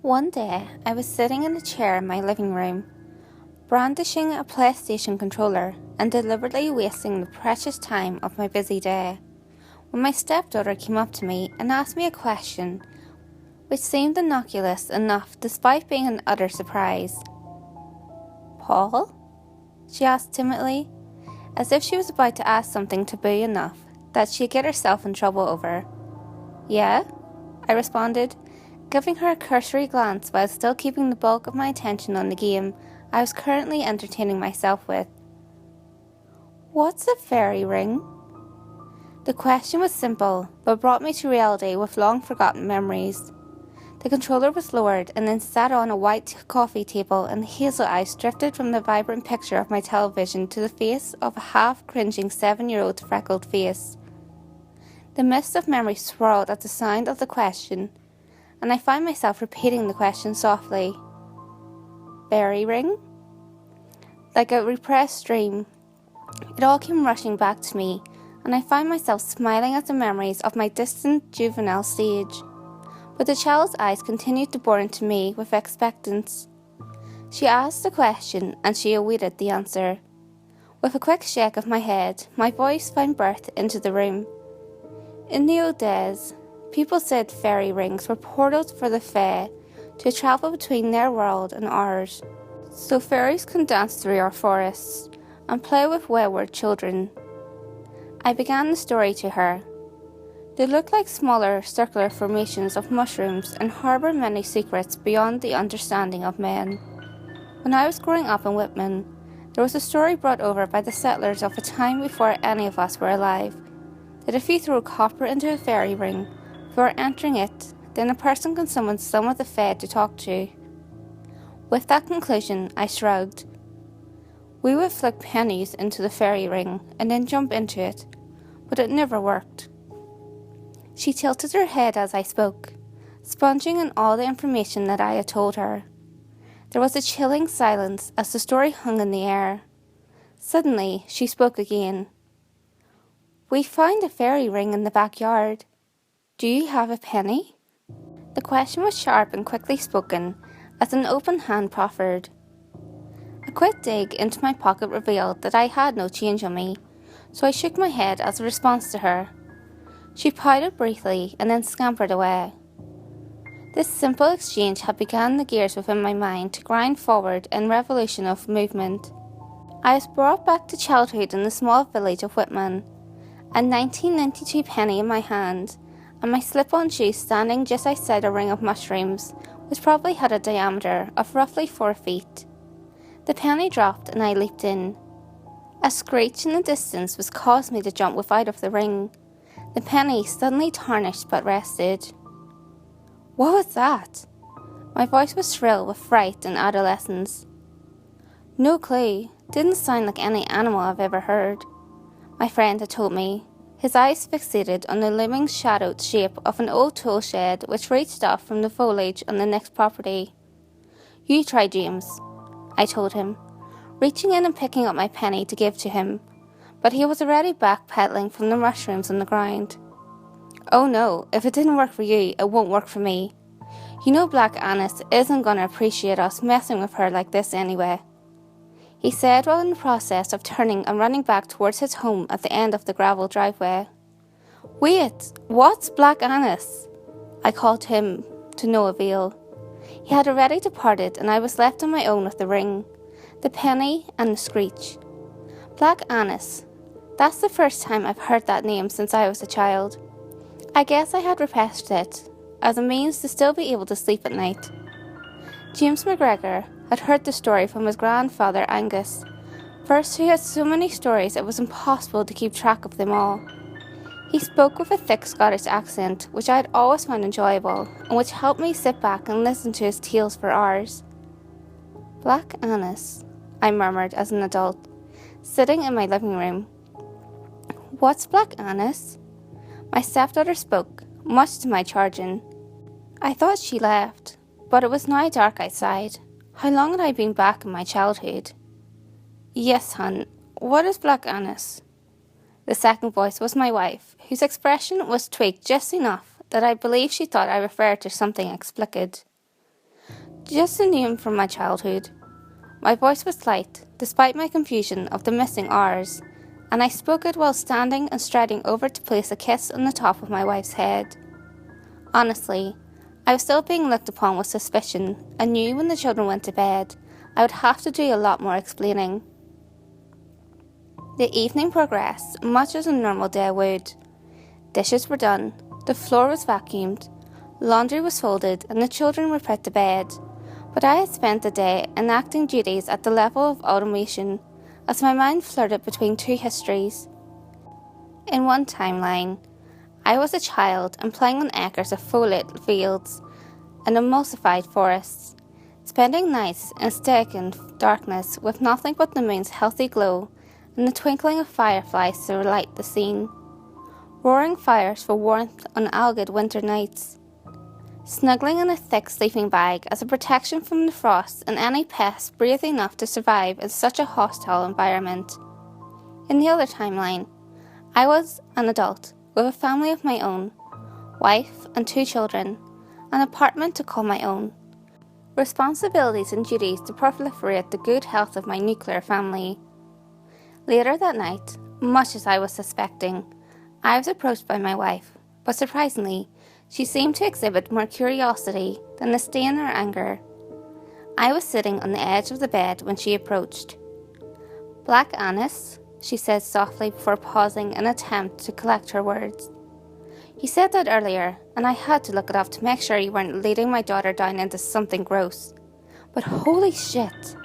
One day, I was sitting in a chair in my living room, brandishing a PlayStation controller and deliberately wasting the precious time of my busy day, when my stepdaughter came up to me and asked me a question which seemed innocuous enough despite being an utter surprise. "Paul?" she asked timidly, as if she was about to ask something taboo enough that she'd get herself in trouble over. "Yeah?" I responded, giving her a cursory glance while still keeping the bulk of my attention on the game I was currently entertaining myself with. "What's a fairy ring?" The question was simple, but brought me to reality with long-forgotten memories. The controller was lowered and then sat on a white coffee table, and hazel eyes drifted from the vibrant picture of my television to the face of a half-cringing 7-year-old freckled face. The mist of memory swirled at the sound of the question, and I found myself repeating the question softly. "Fairy ring?" Like a repressed dream, it all came rushing back to me, and I found myself smiling at the memories of my distant juvenile stage. But the child's eyes continued to bore into me with expectance. She asked the question, and she awaited the answer. With a quick shake of my head, my voice found birth into the room. In the old days, people said fairy rings were portals for the fae to travel between their world and ours, so fairies can dance through our forests and play with wayward children. I began the story to her. They look like smaller circular formations of mushrooms and harbour many secrets beyond the understanding of men. When I was growing up in Whitman, there was a story brought over by the settlers of a time before any of us were alive, that if you throw copper into a fairy ring before entering it, then a person can summon some of the fae to talk to. With that conclusion, I shrugged. We would flick pennies into the fairy ring and then jump into it, but it never worked. She tilted her head as I spoke, sponging in all the information that I had told her. There was a chilling silence as the story hung in the air. Suddenly, she spoke again. "We found a fairy ring in the backyard. Do you have a penny?" The question was sharp and quickly spoken, as an open hand proffered. A quick dig into my pocket revealed that I had no change on me, so I shook my head as a response to her. She pouted briefly and then scampered away. This simple exchange had begun the gears within my mind to grind forward in revolution of movement. I was brought back to childhood in the small village of Whitman, a 1992 penny in my hand, and my slip-on shoes standing just outside a ring of mushrooms, which probably had a diameter of roughly 4 feet. The penny dropped and I leaped in. A screech in the distance was caused me to jump without of the ring. The penny suddenly tarnished but rested. What was that? My voice was shrill with fright and adolescence. No clue. Didn't sound like any animal I've ever heard. My friend had told me, his eyes fixated on the looming shadowed shape of an old tool shed which reached off from the foliage on the next property. "You try, James," I told him, reaching in and picking up my penny to give to him, but he was already backpedaling from the mushrooms on the ground. "Oh no, if it didn't work for you, it won't work for me. You know Black Annis isn't going to appreciate us messing with her like this anyway," he said while in the process of turning and running back towards his home at the end of the gravel driveway. "Wait, what's Black Annis?" I called to him, to no avail. He had already departed and I was left on my own with the ring, the penny and the screech. Black Annis. That's the first time I've heard that name since I was a child. I guess I had repressed it, as a means to still be able to sleep at night. James McGregor had heard the story from his grandfather Angus, first who had so many stories it was impossible to keep track of them all. He spoke with a thick Scottish accent, which I had always found enjoyable, and which helped me sit back and listen to his tales for hours. "Black Annis," I murmured as an adult, sitting in my living room. "What's Black Annis?" My stepdaughter spoke, much to my chagrin. I thought she left, but it was now dark outside. How long had I been back in my childhood? "Yes, hun, what is Black Annis?" The second voice was my wife, whose expression was tweaked just enough that I believe she thought I referred to something explicit. Just a name from my childhood. My voice was light, despite my confusion of the missing R's, and I spoke it while standing and striding over to place a kiss on the top of my wife's head. Honestly, I was still being looked upon with suspicion, and knew when the children went to bed, I would have to do a lot more explaining. The evening progressed much as a normal day would. Dishes were done, the floor was vacuumed, laundry was folded, and the children were put to bed. But I had spent the day enacting duties at the level of automation, as my mind flirted between two histories. In one timeline, I was a child and playing on acres of full-lit fields and emulsified forests, spending nights in stagnant darkness with nothing but the moon's healthy glow and the twinkling of fireflies to light the scene, roaring fires for warmth on algid winter nights, snuggling in a thick sleeping bag as a protection from the frost and any pests brave enough to survive in such a hostile environment. In the other timeline, I was an adult with a family of my own, wife and 2 children, an apartment to call my own, responsibilities and duties to proliferate the good health of my nuclear family. Later that night, much as I was suspecting, I was approached by my wife, but surprisingly, she seemed to exhibit more curiosity than disdain or anger. I was sitting on the edge of the bed when she approached. "Black anise," she said softly before pausing in an attempt to collect her words. "You said that earlier, and I had to look it up to make sure you weren't leading my daughter down into something gross. But holy shit!"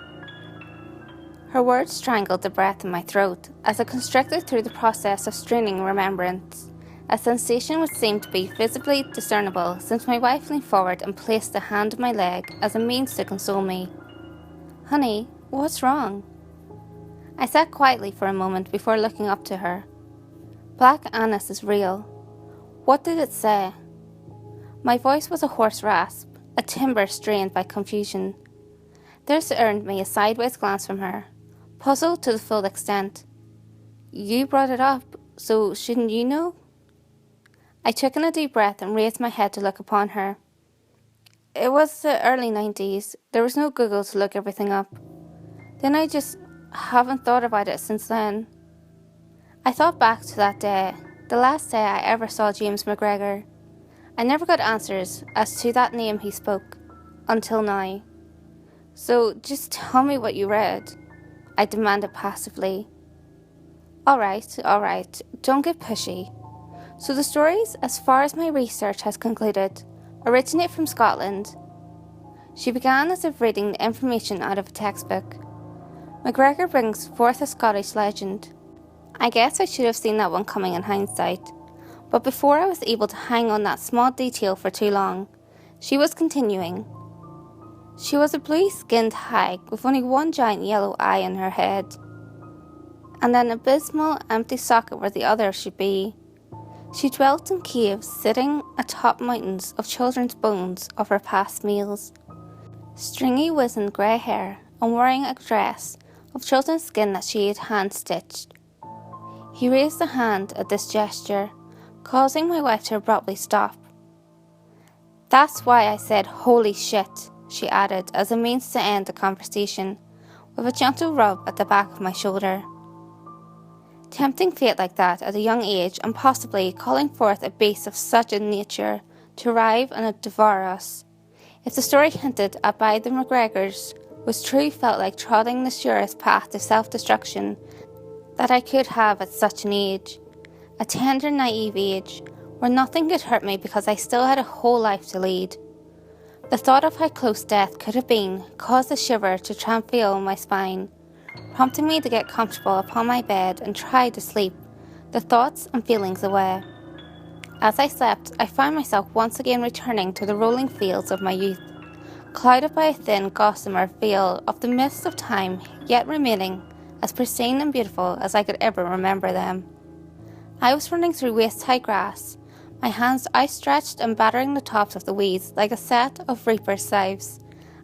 Her words strangled the breath in my throat as I constricted through the process of straining remembrance, a sensation which seemed to be visibly discernible since my wife leaned forward and placed a hand on my leg as a means to console me. "Honey, what's wrong?" I sat quietly for a moment before looking up to her. "Black anise is real. What did it say?" My voice was a hoarse rasp, a timbre strained by confusion. This earned me a sideways glance from her, puzzled to the full extent. "You brought it up, so shouldn't you know?" I took in a deep breath and raised my head to look upon her. "It was the early 90s. There was no Google to look everything up. Then I just haven't thought about it since then." I thought back to that day, the last day I ever saw James McGregor. I never got answers as to that name he spoke, until now. "So just tell me what you read," I demanded passively. All right, don't get pushy. So the stories, as far as my research has concluded, originate from Scotland. She began as if reading the information out of a textbook. McGregor brings forth a Scottish legend. I guess I should have seen that one coming in hindsight, but before I was able to hang on that small detail for too long, she was continuing. She was a blue-skinned hag with only one giant yellow eye in her head, and an abysmal empty socket where the other should be. She dwelt in caves sitting atop mountains of children's bones of her past meals, stringy wizened grey hair and wearing a dress of children's skin that she had hand-stitched. He raised a hand at this gesture, causing my wife to abruptly stop. "That's why I said holy shit," she added as a means to end the conversation, with a gentle rub at the back of my shoulder. Tempting fate like that at a young age, and possibly calling forth a beast of such a nature to arrive and devour us. If the story hinted at by the McGregors was true, felt like trotting the surest path to self-destruction that I could have at such an age. A tender, naive age, where nothing could hurt me because I still had a whole life to lead. The thought of how close death could have been caused a shiver to tranquil my spine, prompting me to get comfortable upon my bed and try to sleep, the thoughts and feelings away. As I slept, I found myself once again returning to the rolling fields of my youth, clouded by a thin gossamer veil of the mists of time, yet remaining as pristine and beautiful as I could ever remember them. I was running through waist-high grass, my hands outstretched and battering the tops of the weeds like a set of reaper's scythes,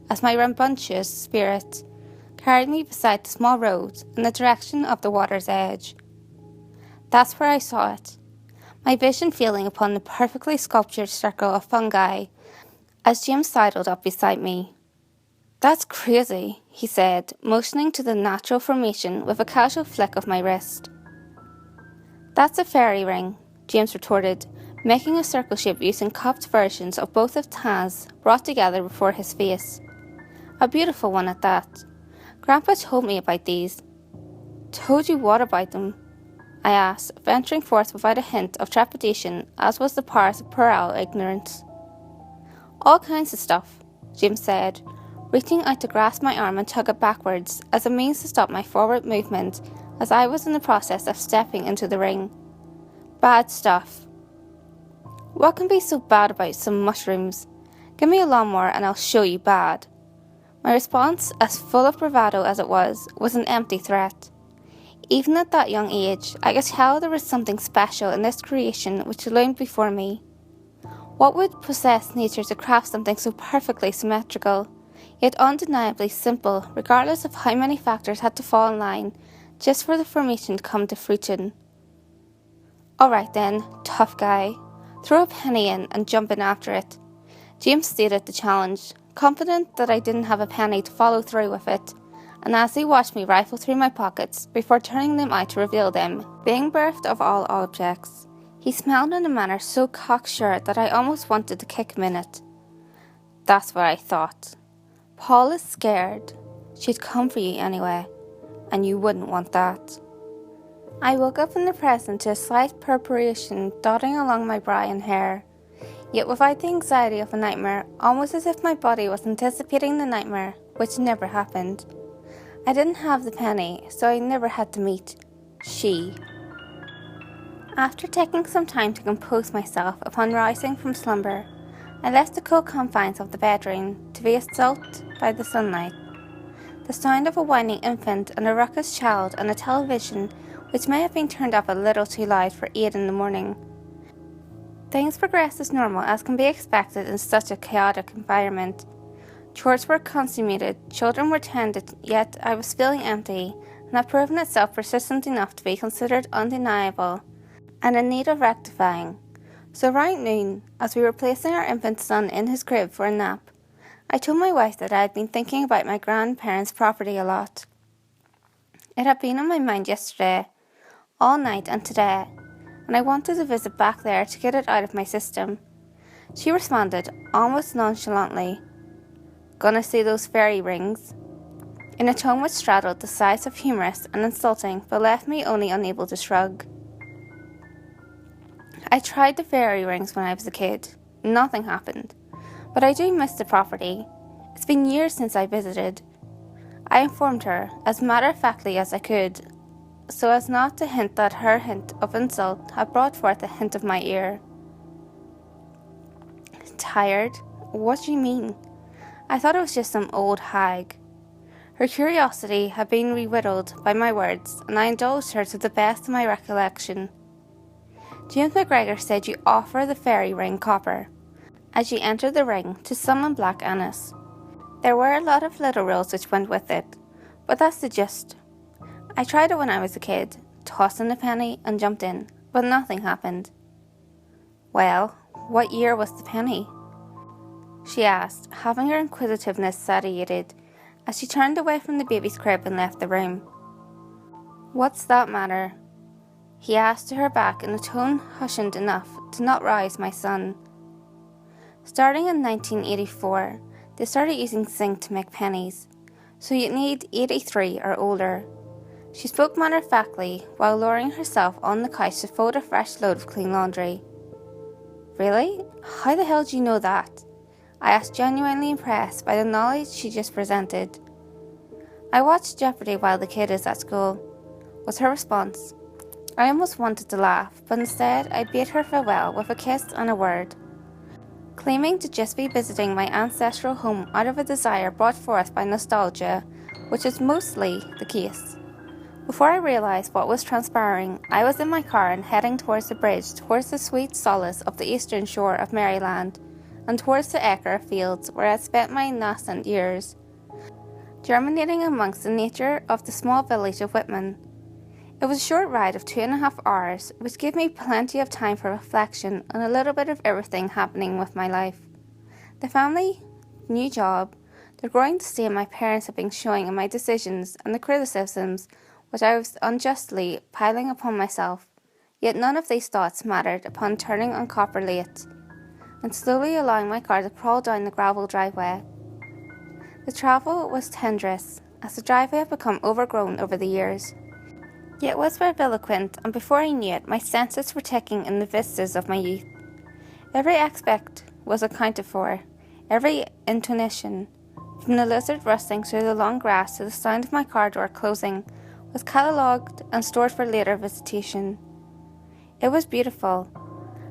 as my rambunctious spirit carried me beside the small road in the direction of the water's edge. That's where I saw it, my vision feeling upon the perfectly sculptured circle of fungi as James sidled up beside me. "That's crazy," he said, motioning to the natural formation with a casual flick of my wrist. "That's a fairy ring," James retorted, making a circle shape using cupped versions of both of Taz brought together before his face. A beautiful one at that. "Grandpa told me about these." "Told you what about them?" I asked, venturing forth without a hint of trepidation, as was the part of puerile ignorance. "All kinds of stuff," James said, reaching out to grasp my arm and tug it backwards as a means to stop my forward movement as I was in the process of stepping into the ring. "Bad stuff." "What can be so bad about some mushrooms? Give me a lawnmower and I'll show you bad." My response, as full of bravado as it was an empty threat. Even at that young age, I could tell there was something special in this creation which loomed before me. What would possess nature to craft something so perfectly symmetrical, yet undeniably simple, regardless of how many factors had to fall in line, just for the formation to come to fruition? "All right then, tough guy. Throw a penny in and jump in after it." James stated the challenge, confident that I didn't have a penny to follow through with it, and as he watched me rifle through my pockets before turning them out to reveal them, being bereft of all objects, he smiled in a manner so cocksure that I almost wanted to kick him in it. "That's what I thought. Paul is scared. She'd come for you anyway, and you wouldn't want that." I woke up in the present to a slight perspiration dotting along my brow and hair, yet without the anxiety of a nightmare, almost as if my body was anticipating the nightmare, which never happened. I didn't have the penny, so I never had to meet she. After taking some time to compose myself upon rousing from slumber, I left the cool confines of the bedroom to be assaulted by the sunlight. The sound of a whining infant and a raucous child and a television which may have been turned up a little too loud for 8 in the morning. Things progressed as normal as can be expected in such a chaotic environment. Chores were consummated, children were tended, yet I was feeling empty, and had proven itself persistent enough to be considered undeniable, and in need of rectifying. So around noon, as we were placing our infant son in his crib for a nap, I told my wife that I had been thinking about my grandparents' property a lot. It had been on my mind yesterday, all night and today, and I wanted to visit back there to get it out of my system. She responded, almost nonchalantly, "Gonna see those fairy rings?" in a tone which straddled the sides of humorous and insulting, but left me only unable to shrug. I tried the fairy rings when I was a kid. Nothing happened. But I do miss the property. It's been years since I visited. I informed her, as matter-of-factly as I could, so as not to hint that her hint of insult had brought forth a hint of my ear. "Tired? What do you mean?" I thought it was just some old hag. Her curiosity had been rewhittled by my words, and I indulged her to the best of my recollection. "James McGregor said you offer the fairy ring copper, as you enter the ring, to summon Black Annis. There were a lot of little rules which went with it, but that's the gist. I tried it when I was a kid, tossed in a penny and jumped in, but nothing happened." "Well, what year was the penny?" she asked, having her inquisitiveness satiated, as she turned away from the baby's crib and left the room. "What's that matter?" he asked her back in a tone hushed enough to not rouse my son. Starting in 1984, they started using zinc to make pennies, so you'd need 83 or older. She spoke matter-of-factly while lowering herself on the couch to fold a fresh load of clean laundry. "Really? How the hell do you know that?" I asked, genuinely impressed by the knowledge she just presented. "I watched Jeopardy while the kid is at school," was her response. I almost wanted to laugh, but instead I bade her farewell with a kiss and a word, claiming to just be visiting my ancestral home out of a desire brought forth by nostalgia, which is mostly the case. Before I realised what was transpiring, I was in my car and heading towards the bridge, towards the sweet solace of the eastern shore of Maryland, and towards the acre fields where I had spent my nascent years, germinating amongst the nature of the small village of Whitman. It was a short ride of 2.5 hours, which gave me plenty of time for reflection and a little bit of everything happening with my life. The family, new job, The growing disdain my parents had been showing in my decisions and the criticisms which I was unjustly piling upon myself, yet none of these thoughts mattered upon turning on Copper Late and slowly allowing my car to crawl down the gravel driveway. The travel was tenuous, as the driveway had become overgrown over the years. Yet it was grandiloquent, and before I knew it, my senses were taking in the vistas of my youth. Every aspect was accounted for, every intonation, from the lizard rustling through the long grass to the sound of my car door closing, was catalogued and stored for later visitation. It was beautiful.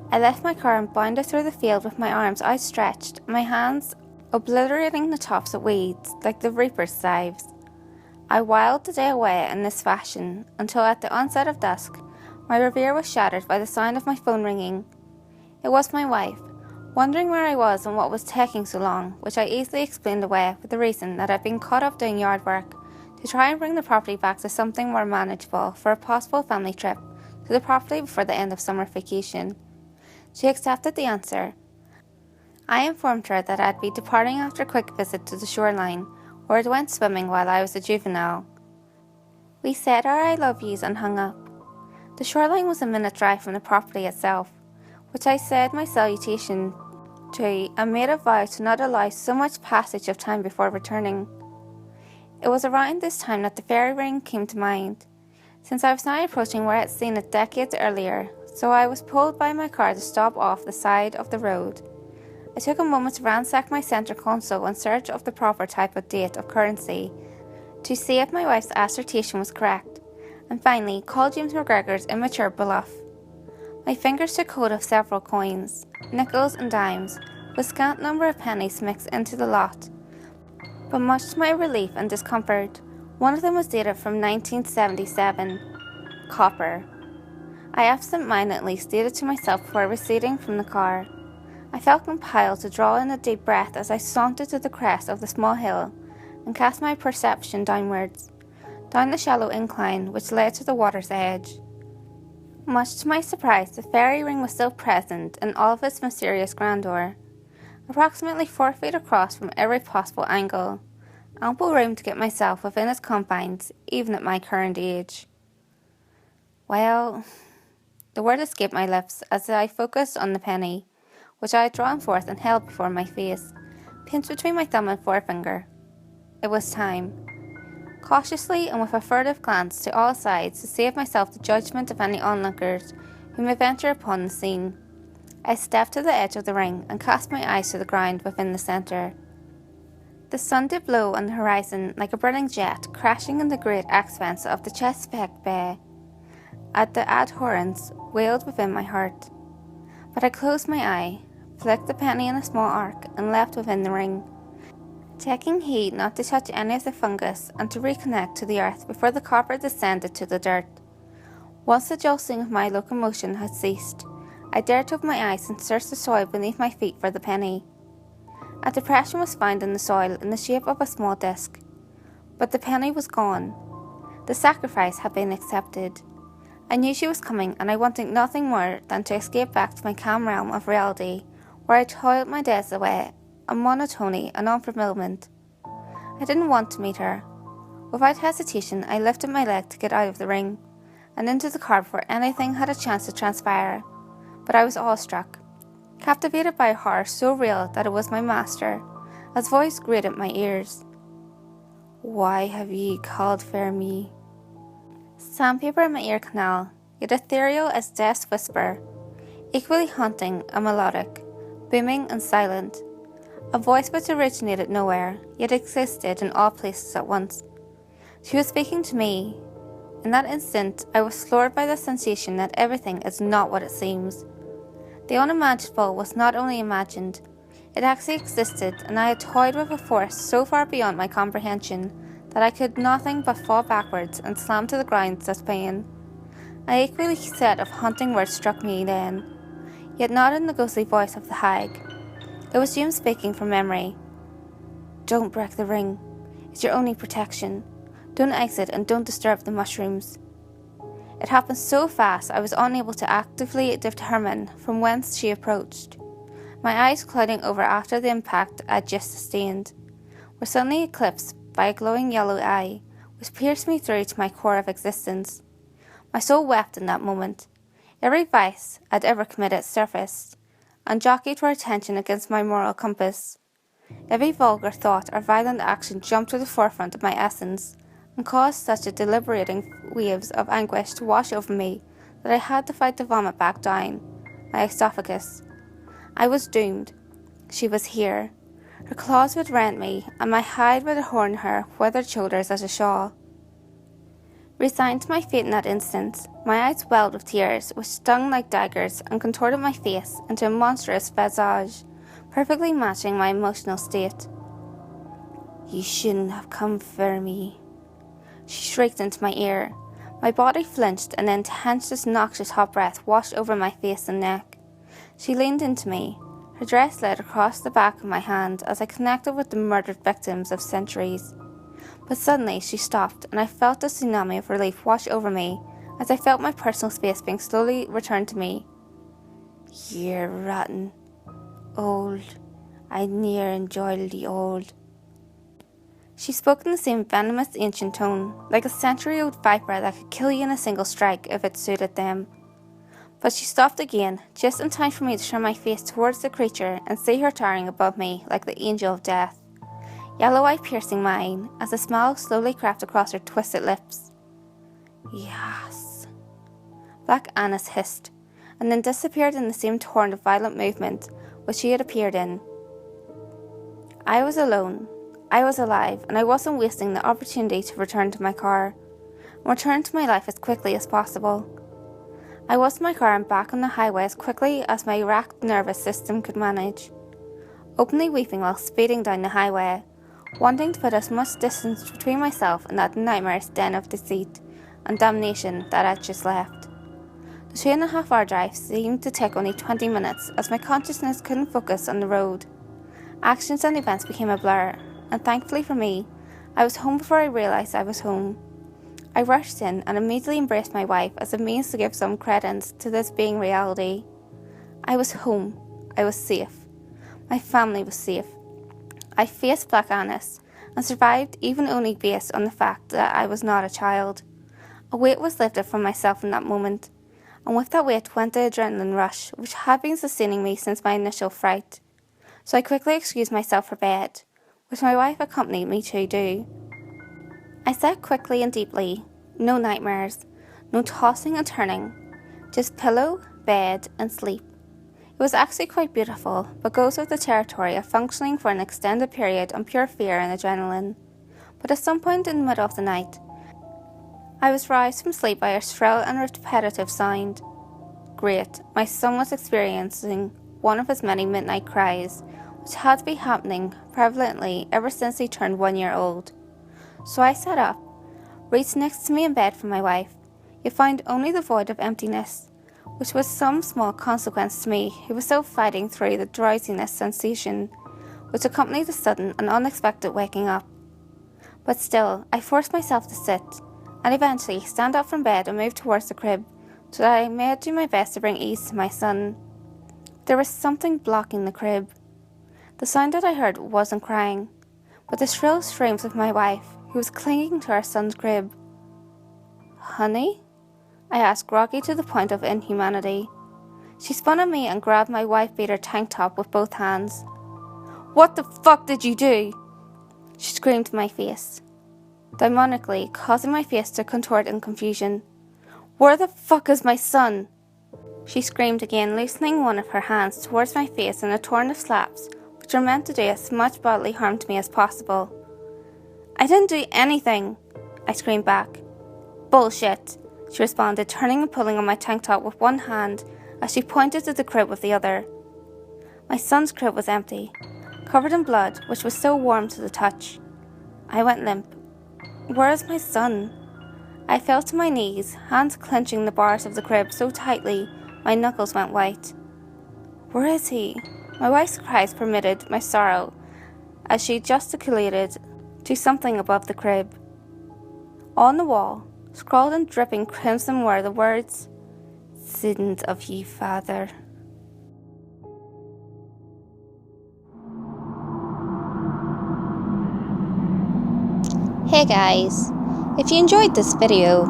I left my car and bounded through the field with my arms outstretched, my hands obliterating the tops of weeds like the reaper's scythes. I whiled the day away in this fashion until at the onset of dusk, my reverie was shattered by the sound of my phone ringing. It was my wife, wondering where I was and what was taking so long, which I easily explained away with the reason that I'd been caught up doing yard work to try and bring the property back to something more manageable for a possible family trip to the property before the end of summer vacation. She accepted the answer. I informed her that I'd be departing after a quick visit to the shoreline, where I went swimming while I was a juvenile. We said our I love yous and hung up. The shoreline was a minute drive from the property itself, which I said my salutation to and made a vow to not allow so much passage of time before returning. It was around this time that the Faerie Ring came to mind, since I was now approaching where I had seen it decades earlier, so I was pulled by my car to stop off the side of the road. I took a moment to ransack my centre console in search of the proper type of date of currency, to see if my wife's assertion was correct, and finally called James McGregor's immature bluff. My fingers took hold of several coins, nickels and dimes, with scant number of pennies mixed into the lot. But much to my relief and discomfort, one of them was dated from 1977. Copper. I absent-mindedly stated to myself before receding from the car. I felt compelled to draw in a deep breath as I sauntered to the crest of the small hill and cast my perception downwards, down the shallow incline which led to the water's edge. Much to my surprise, the Faerie Ring was still present in all of its mysterious grandeur, approximately 4 feet across from every possible angle, ample room to get myself within its confines, even at my current age. Well, the word escaped my lips as I focused on the penny, which I had drawn forth and held before my face, pinched between my thumb and forefinger. It was time. Cautiously and with a furtive glance to all sides to save myself the judgment of any onlookers who may venture upon the scene, I stepped to the edge of the ring and cast my eyes to the ground within the centre. The sun did blow on the horizon like a burning jet crashing in the great expanse of the Chesapeake Bay. At the abhorrence wailed within my heart. But I closed my eye, flicked the penny in a small arc, and left within the ring, taking heed not to touch any of the fungus and to reconnect to the earth before the copper descended to the dirt. Once the jostling of my locomotion had ceased, I dared to open my eyes and search the soil beneath my feet for the penny. A depression was found in the soil in the shape of a small disc, but the penny was gone. The sacrifice had been accepted. I knew she was coming, and I wanted nothing more than to escape back to my calm realm of reality, where I toiled my days away in monotony and unfulfillment. I didn't want to meet her. Without hesitation, I lifted my leg to get out of the ring, and into the car before anything had a chance to transpire. But I was awestruck, captivated by a horror so real that it was my master. His voice grated my ears. "Why have ye called for me?" Sandpaper in my ear canal, yet ethereal as death's whisper, equally haunting and melodic, booming and silent. A voice which originated nowhere, yet existed in all places at once. She was speaking to me. In that instant, I was floored by the sensation that everything is not what it seems. The unimaginable was not only imagined, it actually existed, and I had toyed with a force so far beyond my comprehension that I could nothing but fall backwards and slam to the ground with pain. An equally set of haunting words struck me then, yet not in the ghostly voice of the hag. It was James speaking from memory. "Don't break the ring. It's your only protection. Don't exit and don't disturb the mushrooms." It happened so fast I was unable to actively determine from whence she approached, my eyes clouding over after the impact I had just sustained. were suddenly eclipsed by a glowing yellow eye, which pierced me through to my core of existence. My soul wept in that moment. Every vice I'd ever committed surfaced, and jockeyed for attention against my moral compass. Every vulgar thought or violent action jumped to the forefront of my essence, and caused such a deliberating waves of anguish to wash over me that I had to fight to vomit back down my esophagus. I was doomed. She was here. Her claws would rend me, and my hide would adorn her withered shoulders as a shawl. Resigned to my fate in that instant, my eyes welled with tears, which stung like daggers and contorted my face into a monstrous visage, perfectly matching my emotional state. "You shouldn't have come for me," she shrieked into my ear. My body flinched, and the intense, noxious hot breath washed over my face and neck. She leaned into me. Her dress led across the back of my hand as I connected with the murdered victims of centuries. But suddenly she stopped, and I felt a tsunami of relief wash over me as I felt my personal space being slowly returned to me. "You're rotten. Old. I near enjoy the old." She spoke in the same venomous ancient tone, like a century-old viper that could kill you in a single strike if it suited them. But she stopped again, just in time for me to turn my face towards the creature and see her towering above me like the angel of death, yellow eye piercing mine as a smile slowly crept across her twisted lips. "Yes." Black Annis hissed, and then disappeared in the same torrent of violent movement which she had appeared in. I was alone. I was alive, and I wasn't wasting the opportunity to return to my car, and return to my life as quickly as possible. I was in my car and back on the highway as quickly as my racked nervous system could manage, openly weeping while speeding down the highway, wanting to put as much distance between myself and that nightmarish den of deceit and damnation that I'd just left. The 2.5-hour drive seemed to take only 20 minutes as my consciousness couldn't focus on the road. Actions and events became a blur, and thankfully for me, I was home before I realised I was home. I rushed in and immediately embraced my wife as a means to give some credence to this being reality. I was home. I was safe. My family was safe. I faced Black Annis and survived even only based on the fact that I was not a child. A weight was lifted from myself in that moment, and with that weight went the adrenaline rush which had been sustaining me since my initial fright. So I quickly excused myself for bed, which my wife accompanied me to do. I sat quickly and deeply. No nightmares, no tossing and turning, just pillow, bed, and sleep. It was actually quite beautiful, but goes with the territory of functioning for an extended period on pure fear and adrenaline. But at some point in the middle of the night, I was roused from sleep by a shrill and repetitive sound. Great, my son was experiencing one of his many midnight cries, which had been happening prevalently ever since he turned 1 year old. So I sat up, reached next to me in bed for my wife, yet found only the void of emptiness, which was some small consequence to me who was still fighting through the drowsiness sensation, which accompanied the sudden and unexpected waking up. But still, I forced myself to sit, and eventually stand up from bed and move towards the crib, so that I may do my best to bring ease to my son. There was something blocking the crib. The sound that I heard wasn't crying, but the shrill screams of my wife, who was clinging to our son's crib. "Honey?" I asked, groggy to the point of inhumanity. She spun on me and grabbed my wife-beater tank top with both hands. "What the fuck did you do?" she screamed in my face, demonically causing my face to contort in confusion. "Where the fuck is my son?" She screamed again, loosening one of her hands towards my face in a torrent of slaps, which were meant to do as much bodily harm to me as possible. "I didn't do anything," I screamed back. "Bullshit," she responded, turning and pulling on my tank top with one hand as she pointed to the crib with the other. My son's crib was empty, covered in blood, which was so warm to the touch. I went limp. Where is my son? I fell to my knees, hands clenching the bars of the crib so tightly my knuckles went white. Where is he? My wife's cries permitted my sorrow as she gesticulated to something above the crib. On the wall, scrawled in dripping crimson, were the words, "Sins of ye father." Hey guys, if you enjoyed this video,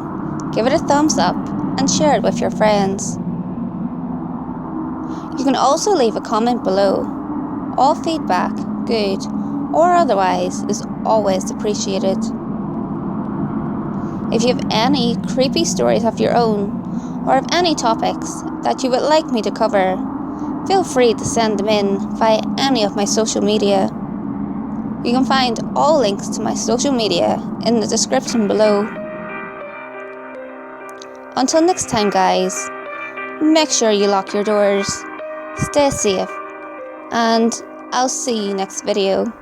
give it a thumbs up and share it with your friends. You can also leave a comment below. All feedback, good or otherwise, is always appreciated. If you have any creepy stories of your own, or have any topics that you would like me to cover, feel free to send them in via any of my social media. You can find all links to my social media in the description below. Until next time guys, make sure you lock your doors, stay safe, and I'll see you next video.